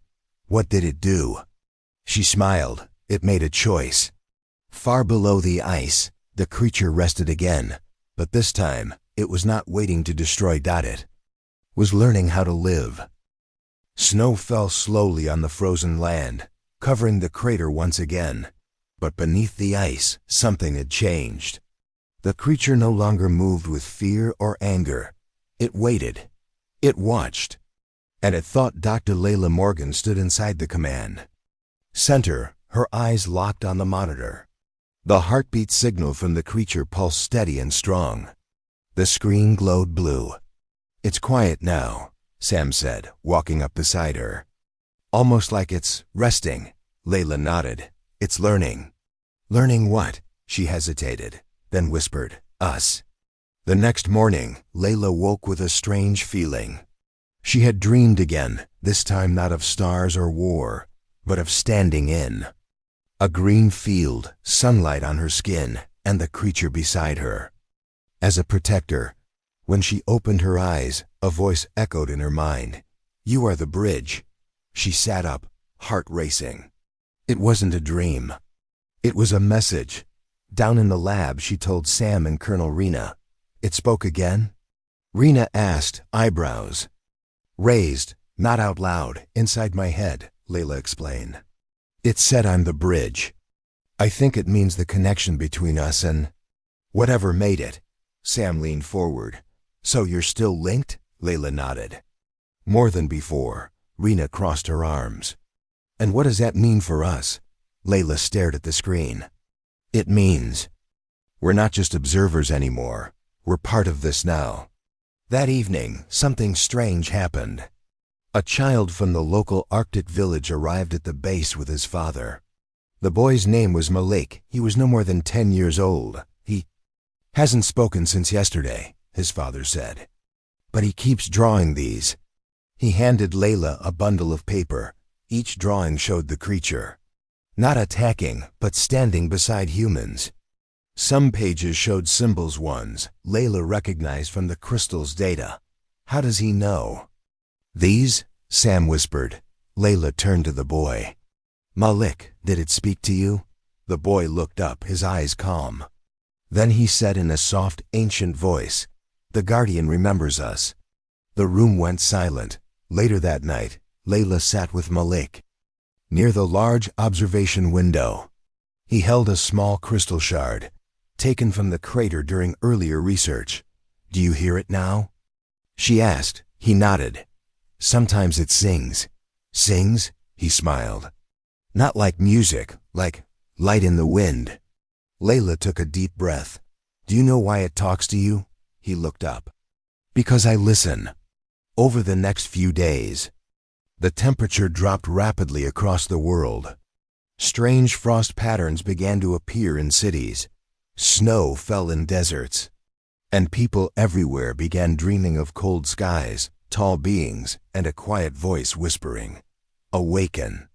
What did it do? She smiled. It made a choice. Far below the ice, the creature rested again. But this time, it was not waiting to destroy. It was learning how to live. Snow fell slowly on the frozen land, covering the crater once again. But beneath the ice, something had changed. The creature no longer moved with fear or anger. It waited. It watched. And it thought. Dr. Layla Morgan stood inside the command center, her eyes locked on the monitor. The heartbeat signal from the creature pulsed steady and strong. The screen glowed blue. It's quiet now, Sam said, walking up beside her. Almost like it's resting. Layla nodded. It's learning. Learning what? She hesitated, then whispered, us. The next morning, Layla woke with a strange feeling. She had dreamed again, this time not of stars or war, but of standing in a green field, sunlight on her skin, and the creature beside her. As a protector, When she opened her eyes, a voice echoed in her mind. "You are the bridge." She sat up, heart racing. It wasn't a dream. It was a message. Down in the lab, she told Sam and Colonel Rena. It spoke again? Rena asked, eyebrows raised, not out loud, inside my head, Layla explained. It said I'm the bridge. I think it means the connection between us and whatever made it. Sam leaned forward. So you're still linked? Layla nodded. More than before. Rena crossed her arms. And what does that mean for us? Layla stared at the screen. It means we're not just observers anymore. We're part of this now. That evening, something strange happened. A child from the local Arctic village arrived at the base with his father. The boy's name was Malik. He was no more than 10 years old. He hasn't spoken since yesterday, his father said. But he keeps drawing these. He handed Layla a bundle of paper. Each drawing showed the creature. Not attacking, but standing beside humans. Some pages showed symbols ones Layla recognized from the crystal's data. How does he know? These? Sam whispered. Layla turned to the boy. Malik, did it speak to you? The boy looked up, his eyes calm. Then he said in a soft, ancient voice, The Guardian remembers us. The room went silent. Later that night, Layla sat with Malik near the large observation window. He held a small crystal shard, taken from the crater during earlier research. Do you hear it now? She asked. He nodded. Sometimes it sings. Sings? He smiled. Not like music, like light in the wind. Layla took a deep breath. Do you know why it talks to you? He looked up. Because I listen. Over the next few days, the temperature dropped rapidly across the world. Strange frost patterns began to appear in cities. Snow fell in deserts. And people everywhere began dreaming of cold skies, tall beings, and a quiet voice whispering, Awaken.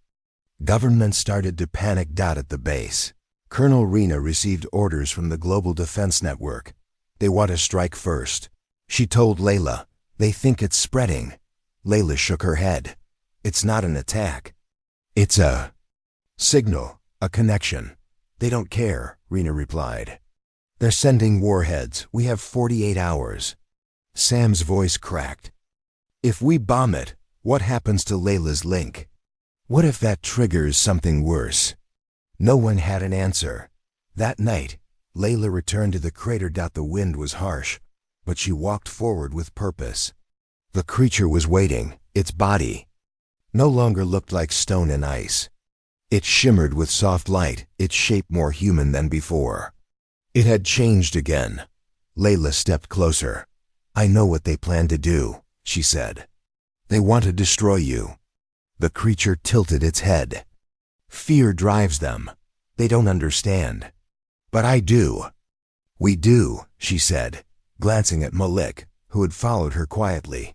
Governments started to panic. At the base, Colonel Rena received orders from the Global Defense Network. They want to strike first. She told Layla, They think it's spreading. Layla shook her head. It's not an attack. It's a signal, a connection. They don't care, Rena replied. They're sending warheads. We have 48 hours. Sam's voice cracked. If we bomb it, what happens to Layla's link? What if that triggers something worse? No one had an answer. That night, Layla returned to the crater. The wind was harsh, but she walked forward with purpose. The creature was waiting. Its body no longer looked like stone and ice. It shimmered with soft light, its shape more human than before. It had changed again. Layla stepped closer. I know what they plan to do, she said. They want to destroy you. The creature tilted its head. Fear drives them. They don't understand. But I do. We do, she said, glancing at Malik, who had followed her quietly.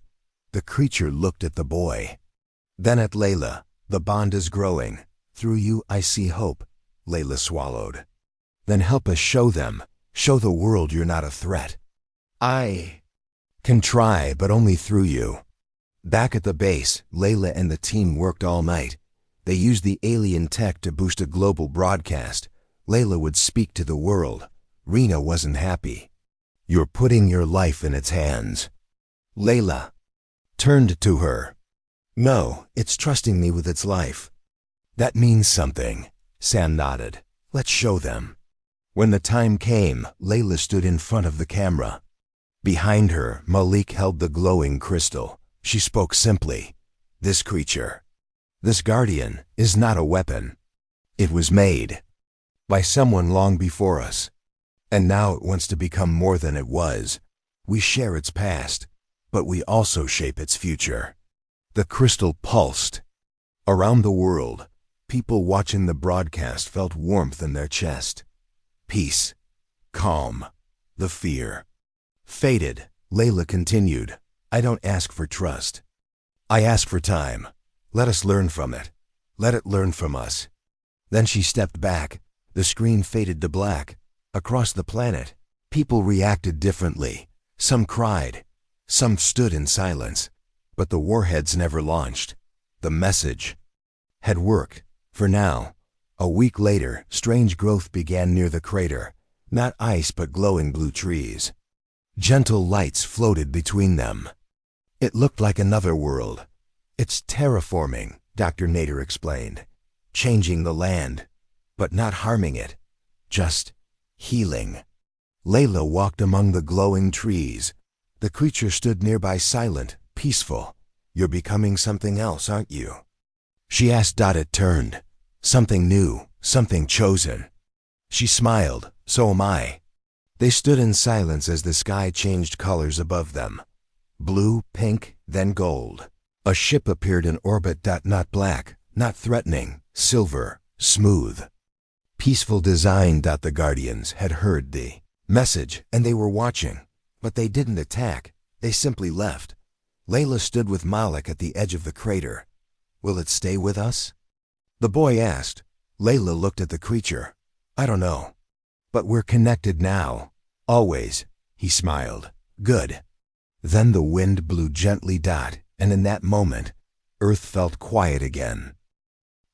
The creature looked at the boy. Then at Layla. The bond is growing. Through you I see hope, Layla swallowed. Then help us show them. Show the world you're not a threat. I can try, but only through you. Back at the base, Layla and the team worked all night. They used the alien tech to boost a global broadcast. Layla would speak to the world. Rena wasn't happy. You're putting your life in its hands. Layla turned to her. No, it's trusting me with its life. That means something. Sam nodded. Let's show them. When the time came, Layla stood in front of the camera. Behind her, Malik held the glowing crystal. She spoke simply. This creature, this guardian, is not a weapon. It was made by someone long before us. And now it wants to become more than it was. We share its past, but we also shape its future. The crystal pulsed. Around the world, people watching the broadcast felt warmth in their chest. Peace, calm, the fear faded. Layla continued. I don't ask for trust. I ask for time. Let us learn from it. Let it learn from us. Then she stepped back. The screen faded to black. Across the planet, people reacted differently. Some cried, some stood in silence, but the warheads never launched. The message had worked, for now. A week later, strange growth began near the crater, not ice but glowing blue trees. Gentle lights floated between them. It looked like another world. It's terraforming, Dr. Nader explained. Changing the land, but not harming it. Just healing. Layla walked among the glowing trees. The creature stood nearby, silent, peaceful. You're becoming something else, aren't you? She asked. It turned. Something new, something chosen. She smiled. So am I. They stood in silence as the sky changed colors above them. Blue, pink, then gold. A ship appeared in orbit. Not black, not threatening, silver, smooth. Peaceful design. The Guardians had heard the message and they were watching, but they didn't attack. They simply left. Layla stood with Malik at the edge of the crater. Will it stay with us? The boy asked. Layla looked at the creature. I don't know. But we're connected now. Always. He smiled. Good. Then the wind blew gently. And in that moment, Earth felt quiet again.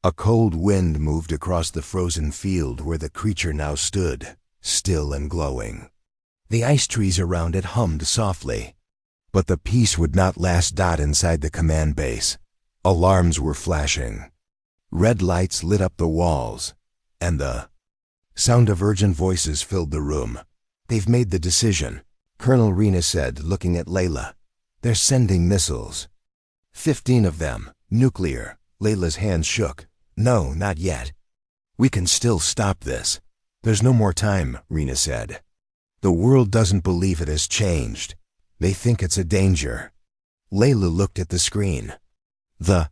A cold wind moved across the frozen field where the creature now stood, still and glowing. The ice trees around it hummed softly. But the peace would not last. Inside the command base, alarms were flashing. Red lights lit up the walls, and the sound of urgent voices filled the room. They've made the decision, Colonel Rena said, looking at Layla. They're sending missiles. 15 of them, nuclear. Layla's hands shook. No, not yet. We can still stop this. There's no more time, Rena said. The world doesn't believe it has changed. They think it's a danger. Layla looked at the screen. The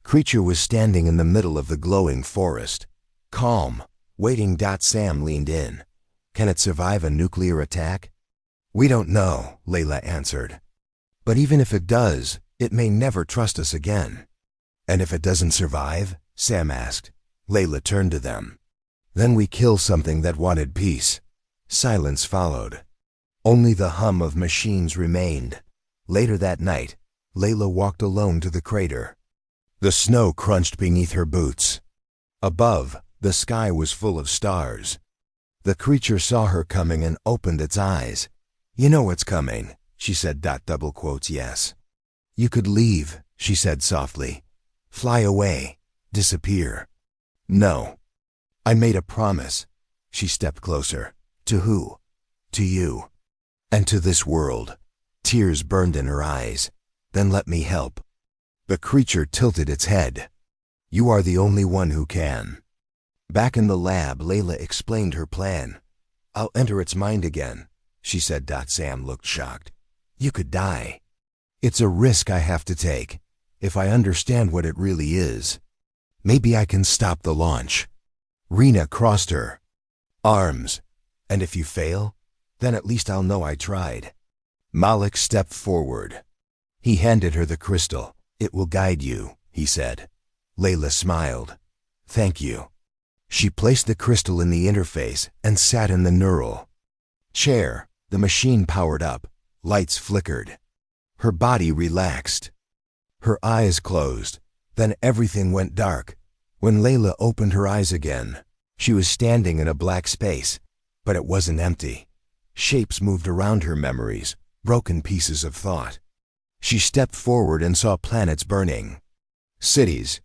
creature was standing in the middle of the glowing forest. Calm, waiting. Sam leaned in. Can it survive a nuclear attack? We don't know, Layla answered. But even if it does, it may never trust us again. And if it doesn't survive? Sam asked. Layla turned to them. Then we kill something that wanted peace. Silence followed. Only the hum of machines remained. Later that night, Layla walked alone to the crater. The snow crunched beneath her boots. Above, the sky was full of stars. The creature saw her coming and opened its eyes. You know what's coming, she said. Double quotes, yes. You could leave, she said softly. Fly away, disappear. No. I made a promise. She stepped closer. To who? To you. And to this world. Tears burned in her eyes. Then let me help. The creature tilted its head. You are the only one who can. Back in the lab, Layla explained her plan. I'll enter its mind again, she said. Sam looked shocked. You could die. It's a risk I have to take. If I understand what it really is, maybe I can stop the launch. Rena crossed her arms. And if you fail, then at least I'll know I tried. Malik stepped forward. He handed her the crystal. It will guide you, he said. Layla smiled. Thank you. She placed the crystal in the interface and sat in the neural chair. The machine powered up. Lights flickered. Her body relaxed. Her eyes closed. Then everything went dark. When Layla opened her eyes again, she was standing in a black space, but it wasn't empty. Shapes moved around her memories, broken pieces of thought. She stepped forward and saw planets burning. Cities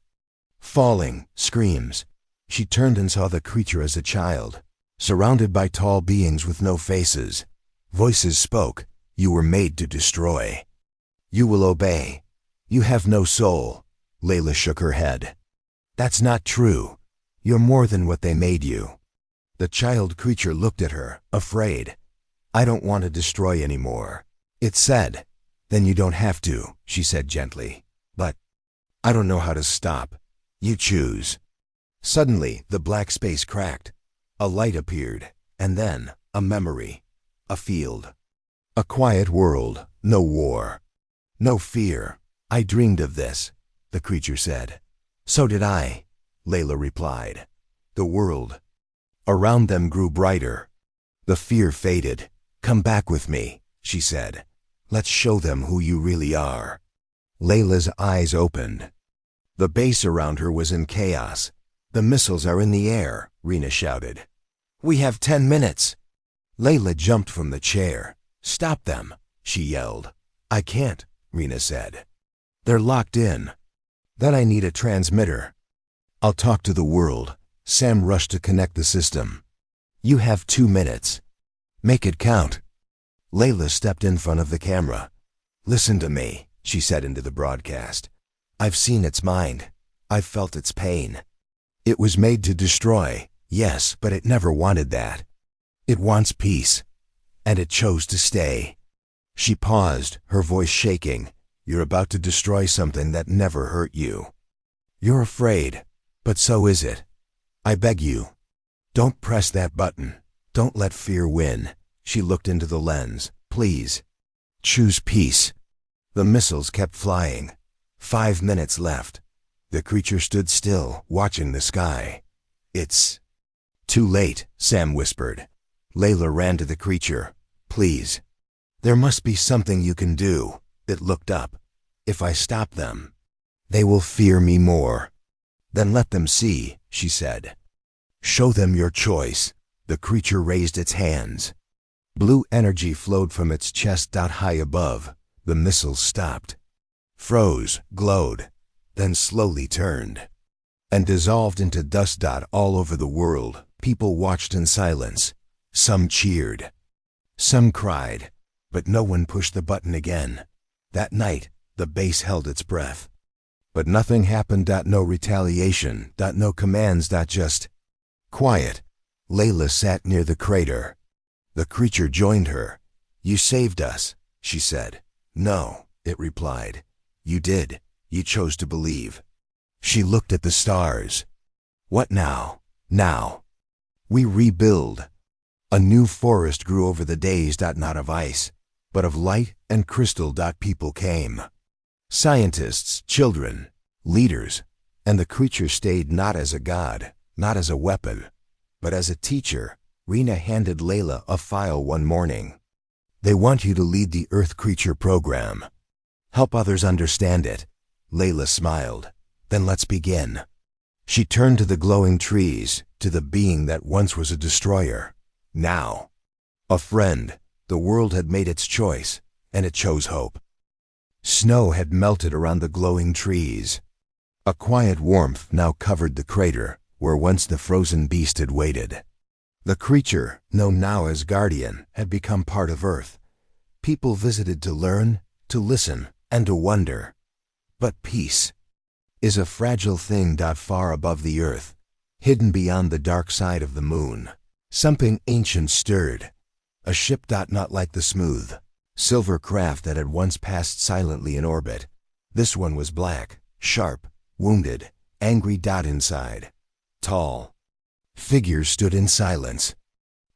falling, screams. She turned and saw the creature as a child, surrounded by tall beings with no faces. Voices spoke. You were made to destroy. You will obey. You have no soul. Layla shook her head. That's not true. You're more than what they made you. The child creature looked at her, afraid. I don't want to destroy anymore. It said. Then you don't have to, she said gently. But I don't know how to stop. You choose. Suddenly, the black space cracked. A light appeared, and then a memory, a field. A quiet world, no war, no fear. I dreamed of this, the creature said. So did I, Layla replied. The world around them grew brighter. The fear faded. Come back with me, she said. Let's show them who you really are. Layla's eyes opened. The base around her was in chaos. The missiles are in the air, Rena shouted. We have 10 minutes. Layla jumped from the chair. Stop them, she yelled. I can't, Rena said. They're locked in. Then I need a transmitter. I'll talk to the world. Sam rushed to connect the system. You have 2 minutes. Make it count. Layla stepped in front of the camera. Listen to me, she said into the broadcast. I've seen its mind. I've felt its pain. It was made to destroy, yes, but it never wanted that. It wants peace, and it chose to stay. She paused, her voice shaking. You're about to destroy something that never hurt you. You're afraid, but so is it. I beg you, don't press that button. Don't let fear win. She looked into the lens. Please, choose peace. The missiles kept flying. 5 minutes left. The creature stood still, watching the sky. It's too late, Sam whispered. Layla ran to the creature. Please. There must be something you can do. It looked up. If I stop them, they will fear me more. Then let them see, she said. Show them your choice. The creature raised its hands. Blue energy flowed from its chest. High above, the missiles stopped, froze, glowed, then slowly turned, and dissolved into dust. All over the world, people watched in silence. Some cheered. Some cried, but no one pushed the button again. That night, the base held its breath. But nothing happened. No retaliation. No commands. Just quiet. Layla sat near the crater. The creature joined her. You saved us, she said. No, it replied. You did. You chose to believe. She looked at the stars. What now? Now. We rebuild. A new forest grew over the days. Not of ice, but of light and crystal. People came. Scientists, children, leaders, and the creature stayed not as a god, not as a weapon, but as a teacher. Rena handed Layla a file one morning. They want you to lead the Earth Creature program. Help others understand it. Layla smiled. Then let's begin. She turned to the glowing trees, to the being that once was a destroyer. Now, a friend. The world had made its choice, and it chose hope. Snow had melted around the glowing trees. A quiet warmth now covered the crater, where once the frozen beast had waited. The creature, known now as Guardian, had become part of Earth. People visited to learn, to listen, and to wonder. But peace is a fragile thing. Far above the Earth, hidden beyond the dark side of the moon, something ancient stirred. A ship. Not like the smooth, silver craft that had once passed silently in orbit. This one was black, sharp, wounded, angry. Inside, tall figures stood in silence.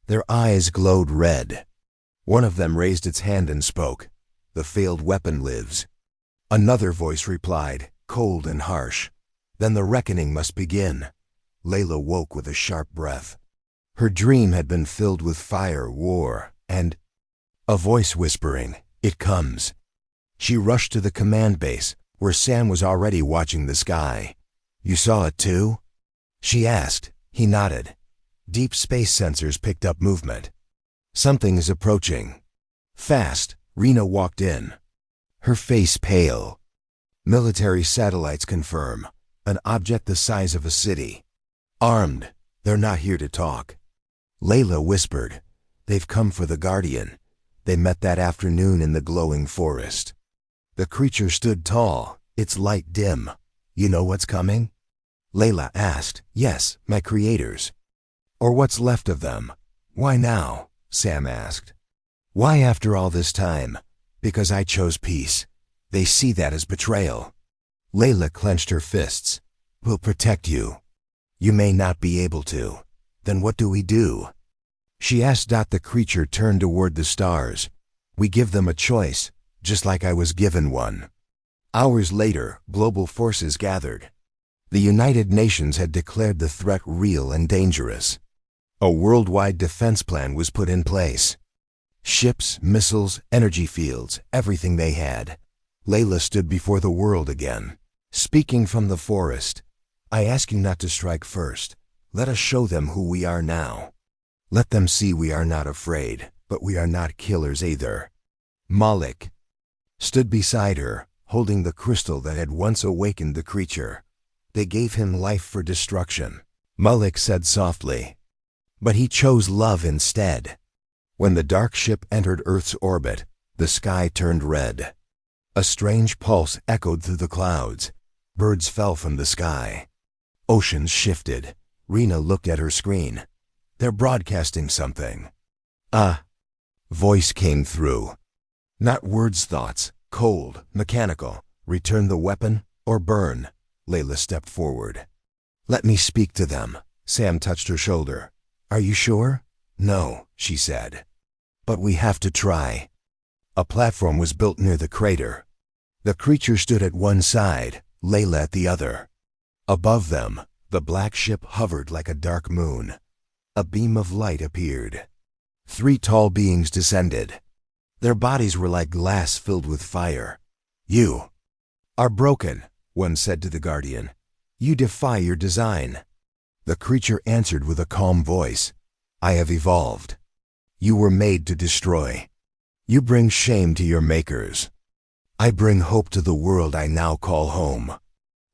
Their eyes glowed red. One of them raised its hand and spoke. The failed weapon lives. Another voice replied, cold and harsh. Then the reckoning must begin. Layla woke with a sharp breath. Her dream had been filled with fire, war, and a voice whispering, it comes. She rushed to the command base, where Sam was already watching the sky. You saw it too? She asked. He nodded. Deep space sensors picked up movement. Something is approaching. Fast. Rena walked in. Her face pale. Military satellites confirm. An object the size of a city. Armed. They're not here to talk. Layla whispered. They've come for the Guardian. They met that afternoon in the glowing forest. The creature stood tall, its light dim. You know what's coming? Layla asked. Yes, my creators. Or what's left of them. Why now? Sam asked. Why after all this time? Because I chose peace. They see that as betrayal. Layla clenched her fists. We'll protect you. You may not be able to. Then what do we do? She asked. The creature turned toward the stars. We give them a choice, just like I was given one. Hours later, global forces gathered. The United Nations had declared the threat real and dangerous. A worldwide defense plan was put in place. Ships, missiles, energy fields, everything they had. Layla stood before the world again. Speaking from the forest, I ask you not to strike first. Let us show them who we are now. Let them see we are not afraid, but we are not killers either. Malik stood beside her, holding the crystal that had once awakened the creature. They gave him life for destruction. Malik said softly, but he chose love instead. When the dark ship entered Earth's orbit, the sky turned red. A strange pulse echoed through the clouds. Birds fell from the sky. Oceans shifted. Rena looked at her screen. They're broadcasting something. Voice came through. Not words, thoughts. Cold, mechanical. Return the weapon or burn. Layla stepped forward. Let me speak to them. Sam touched her shoulder. Are you sure? No, she said. But we have to try. A platform was built near the crater. The creature stood at one side, Layla at the other. Above them, the black ship hovered like a dark moon. A beam of light appeared. 3 tall beings descended. Their bodies were like glass filled with fire. You are broken, one said to the Guardian. You defy your design. The creature answered with a calm voice. I have evolved. You were made to destroy. You bring shame to your makers. I bring hope to the world I now call home.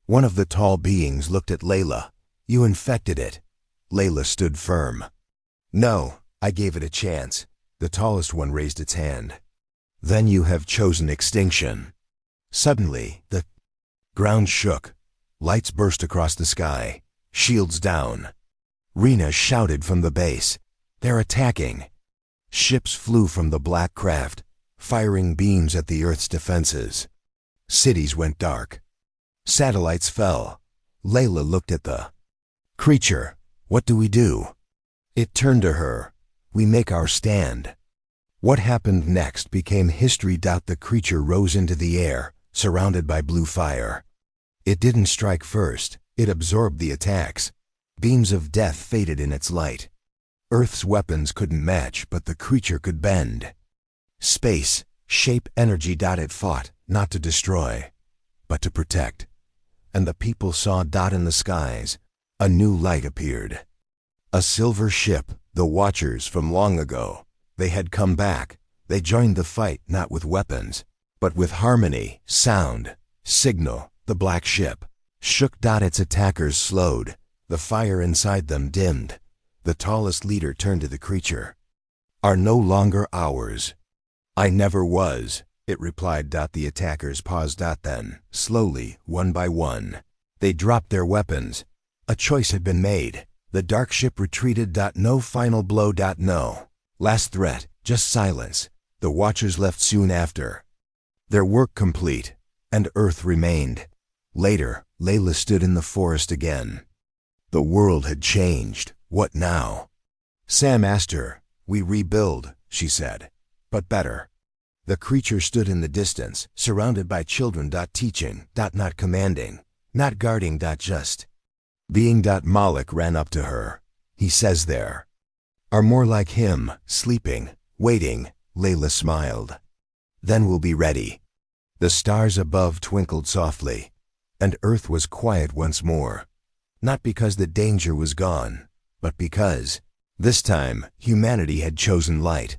One of the tall beings looked at Layla. You infected it. Layla stood firm. No, I gave it a chance. The tallest one raised its hand. Then you have chosen extinction. Suddenly, the ground shook. Lights burst across the sky. Shields down. Rena shouted from the base. They're attacking. Ships flew from the black craft, firing beams at the Earth's defenses. Cities went dark. Satellites fell. Layla looked at the creature. What do we do? It turned to her. We make our stand. What happened next became history. The creature rose into the air, surrounded by blue fire. It didn't strike first. It absorbed the attacks. Beams of death faded in its light. Earth's weapons couldn't match, but the creature could bend. Space, shape, energy. It fought, not to destroy, but to protect. And the people saw in the skies. A new light appeared. A silver ship, the Watchers from long ago. They had come back. They joined the fight not with weapons, but with harmony, sound, signal. The black ship shook. Its attackers slowed. The fire inside them dimmed. The tallest leader turned to the creature. Are no longer ours. I never was, it replied. The attackers paused. Then, slowly, one by one, they dropped their weapons. A choice had been made. The dark ship retreated. No final blow. No last threat, just silence. The Watchers left soon after. Their work complete, and Earth remained. Later, Layla stood in the forest again. The world had changed. What now? Sam asked her. We rebuild, she said, but better. The creature stood in the distance, surrounded by children. Teaching, not commanding, not guarding. Just being. Malik ran up to her. He says there are more like him, sleeping, waiting. Layla smiled. Then we'll be ready. The stars above twinkled softly, and Earth was quiet once more. Not because the danger was gone, but because, this time, humanity had chosen light.